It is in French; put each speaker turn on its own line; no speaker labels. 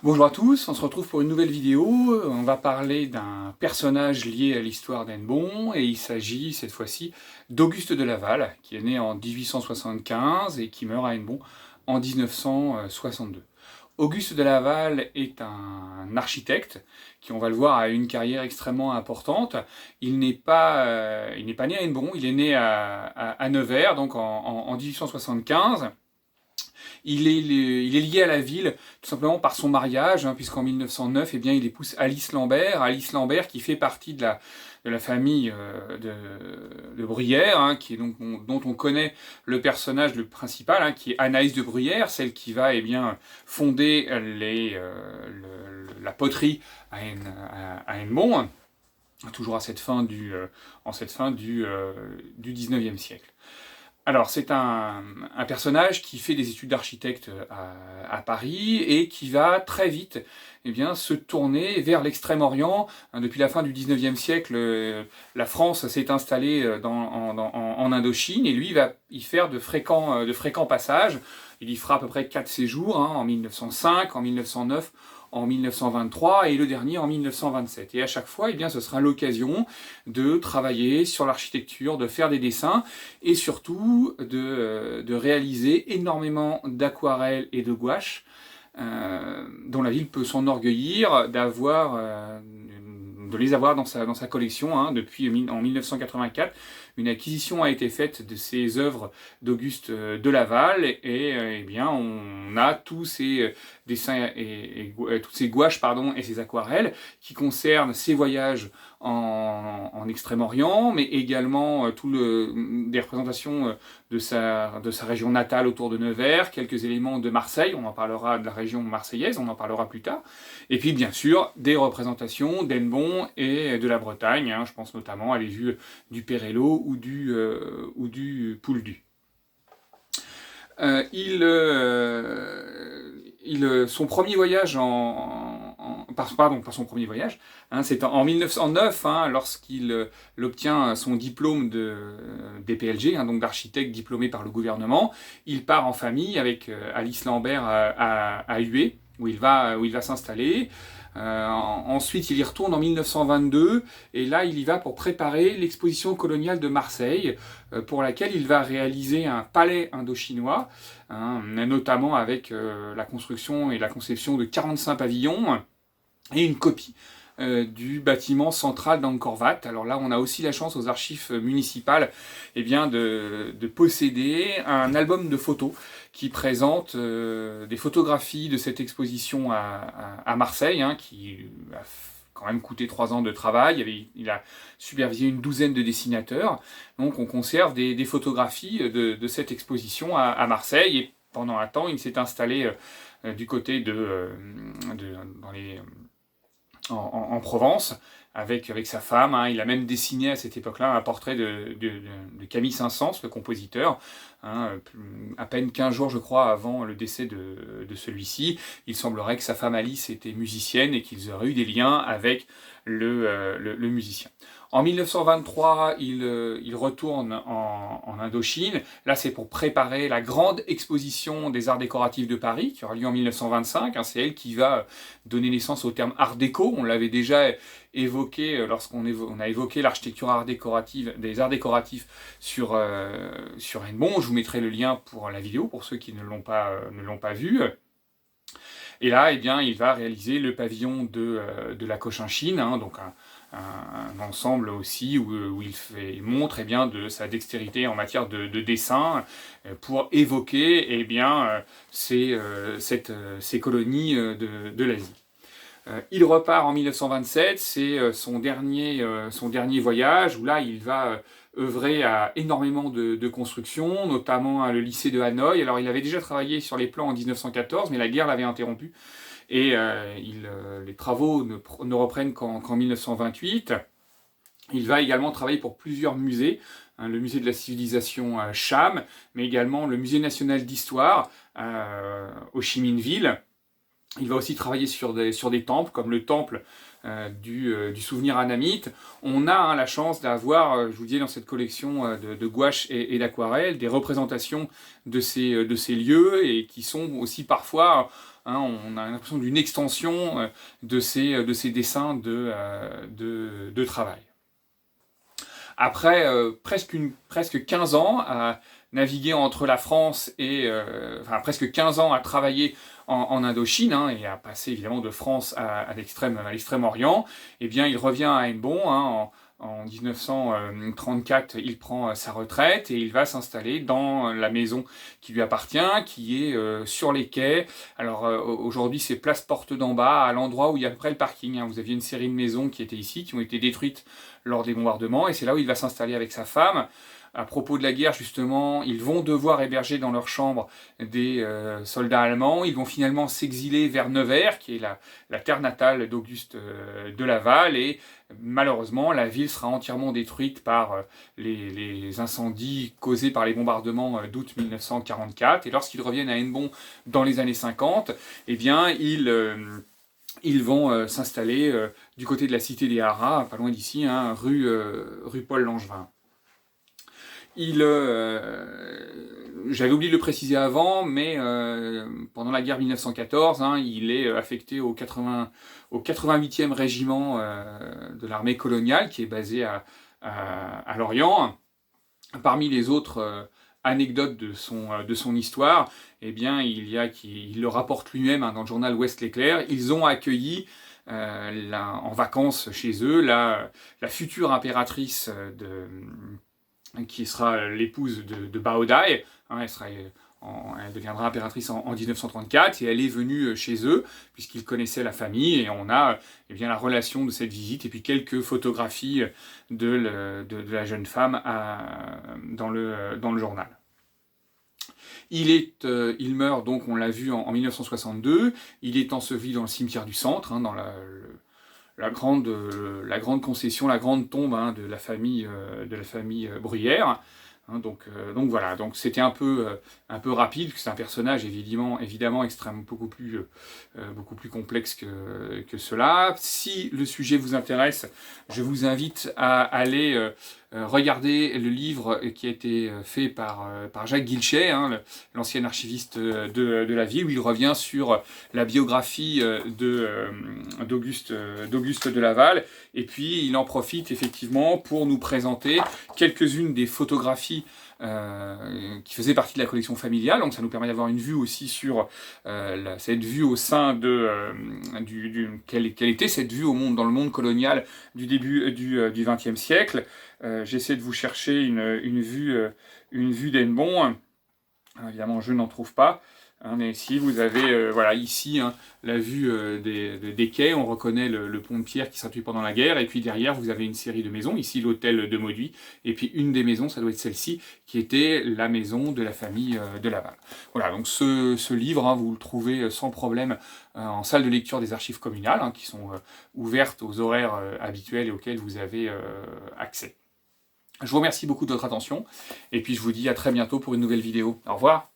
Bonjour à tous, on se retrouve pour une nouvelle vidéo. On va parler d'un personnage lié à l'histoire d'Hennebont et il s'agit cette fois-ci d'Auguste de Laval, qui est né en 1875 et qui meurt à Hennebont en 1962. Auguste de Laval est un architecte qui, on va le voir, a une carrière extrêmement importante. Il n'est pas né à Hennebont, il est né à Nevers, donc en 1875. Il est lié à la ville tout simplement par son mariage, puisqu'en 1909, eh bien, il épouse Alice Lambert qui fait partie de la famille de Bruyère, dont on connaît le personnage le principal, qui est Anaïs de Bruyère, celle qui va fonder la poterie à Hennebont, toujours à cette fin du 19e siècle. Alors, c'est un personnage qui fait des études d'architecte à Paris et qui va très vite se tourner vers l'Extrême-Orient. Depuis la fin du 19e siècle, la France s'est installée en Indochine et lui il va y faire de fréquents passages. Il y fera à peu près 4 séjours, en 1905, en 1909, en 1923 et le dernier en 1927. Et à chaque fois, ce sera l'occasion de travailler sur l'architecture, de faire des dessins et surtout de réaliser énormément d'aquarelles et de gouaches dont la ville peut s'enorgueillir de les avoir dans sa collection. Depuis en 1984, une acquisition a été faite de ces œuvres d'Auguste de Laval et on a tous ces dessins toutes ces gouaches et ces aquarelles qui concernent ses voyages en Extrême-Orient, mais également des représentations de sa région natale autour de Nevers, quelques éléments de Marseille, on en parlera de la région marseillaise, on en parlera plus tard, et puis bien sûr des représentations d'Hennebont et de la Bretagne, je pense notamment à les vues du Perello ou du Pouldu. Son premier voyage c'est en 1909, lorsqu'il obtient son diplôme DPLG, donc d'architecte diplômé par le gouvernement. Il part en famille avec Alice Lambert à Hué, où il va s'installer. Ensuite, il y retourne en 1922, et là, il y va pour préparer l'exposition coloniale de Marseille, pour laquelle il va réaliser un palais indochinois, notamment avec la construction et la conception de 45 pavillons, et une copie du bâtiment central d'Angkor Wat. Alors là, on a aussi la chance aux archives municipales de posséder un album de photos qui présente des photographies de cette exposition à Marseille, qui a quand même coûté 3 ans de travail. Il a supervisé une douzaine de dessinateurs. Donc on conserve des photographies de cette exposition à Marseille. Et pendant un temps, il s'est installé du côté en Provence, avec sa femme. Il a même dessiné à cette époque-là un portrait de Camille Saint-Saëns, le compositeur, à peine 15 jours, je crois, avant le décès de celui-ci. Il semblerait que sa femme Alice était musicienne et qu'ils auraient eu des liens avec le musicien. En 1923, il retourne en Indochine. Là, c'est pour préparer la grande exposition des arts décoratifs de Paris, qui aura lieu en 1925. C'est elle qui va donner naissance au terme art déco. On l'avait déjà évoqué lorsqu'on a évoqué l'architecture des arts décoratifs sur Hennebont. Je vous mettrai le lien pour la vidéo, pour ceux qui ne l'ont pas vu. Et là, il va réaliser le pavillon de la Cochinchine, donc un ensemble aussi où il montre de sa dextérité en matière de dessin pour évoquer ces colonies de l'Asie. Il repart en 1927, c'est son dernier voyage, où là il va œuvrer à énormément de constructions, notamment le lycée de Hanoï. Alors il avait déjà travaillé sur les plans en 1914, mais la guerre l'avait interrompu, et les travaux ne reprennent qu'en 1928. Il va également travailler pour plusieurs musées, le musée de la civilisation Cham, mais également le musée national d'histoire Ho Chi Minh Ville. Il va aussi travailler sur des temples, comme le temple du souvenir annamite. On a la chance d'avoir, je vous disais, dans cette collection de gouaches et d'aquarelles, des représentations de ces lieux, et qui sont aussi parfois hein, on a l'impression d'une extension de ces dessins de travail. Après presque 15 ans à naviguer entre la France et... enfin, presque 15 ans à travailler en Indochine, hein, et à passer évidemment de France à l'extrême-orient, eh bien il revient à Hennebont, hein, en 1934, il prend sa retraite et il va s'installer dans la maison qui lui appartient, qui est sur les quais. Alors aujourd'hui, c'est place Porte d'en Bas, à l'endroit où il y a à peu près le parking, hein. Vous aviez une série de maisons qui étaient ici, qui ont été détruites lors des bombardements, et c'est là où il va s'installer avec sa femme. À propos de la guerre, justement, ils vont devoir héberger dans leur chambre des soldats allemands. Ils vont finalement s'exiler vers Nevers, qui est la terre natale d'Auguste de Laval, et malheureusement, la ville sera entièrement détruite par les incendies causés par les bombardements d'août 1944. Et lorsqu'ils reviennent à Hennebont dans les années 50, eh bien, ils vont s'installer du côté de la cité des Haras, pas loin d'ici, hein, rue Paul Langevin. J'avais oublié de le préciser avant, mais pendant la guerre 1914, hein, il est affecté au 88e régiment de l'armée coloniale, qui est basé à Lorient. Parmi les autres anecdotes de son histoire, eh bien, il le rapporte lui-même, hein, dans le journal Ouest l'Éclair. Ils ont accueilli en vacances chez eux la future impératrice qui sera l'épouse de Bao Dai, hein, elle deviendra impératrice en 1934, et elle est venue chez eux, puisqu'ils connaissaient la famille, et on a eh bien, la relation de cette visite, et puis quelques photographies de la jeune femme dans le journal. Il meurt donc, on l'a vu, en 1962, il est enseveli dans le cimetière du centre, hein, dans la grande concession, la grande tombe, hein, de la famille Bruyère. Hein, donc voilà, donc c'était un peu rapide, parce que c'est un personnage évidemment extrêmement beaucoup plus complexe que cela. Si le sujet vous intéresse, je vous invite à aller regarder le livre qui a été fait par Jacques Guilchet, hein, l'ancien archiviste de la ville, où il revient sur la biographie d'Auguste de Laval, et puis il en profite effectivement pour nous présenter quelques-unes des photographies qui faisaient partie de la collection familiale. Donc ça nous permet d'avoir une vue aussi sur cette vue au sein quelle était cette vue dans le monde colonial du début du XXe siècle. J'essaie de vous chercher une vue d'Hennebont. Évidemment, je n'en trouve pas. Hein, mais si vous avez, voilà, ici, hein, la vue des quais, on reconnaît le pont de pierre qui s'est construit pendant la guerre, et puis derrière, vous avez une série de maisons, ici l'hôtel de Mauduit, et puis une des maisons, ça doit être celle-ci, qui était la maison de la famille de Laval. Voilà, donc ce livre, hein, vous le trouvez sans problème en salle de lecture des archives communales, hein, qui sont ouvertes aux horaires habituels et auxquels vous avez accès. Je vous remercie beaucoup de votre attention, et puis je vous dis à très bientôt pour une nouvelle vidéo. Au revoir.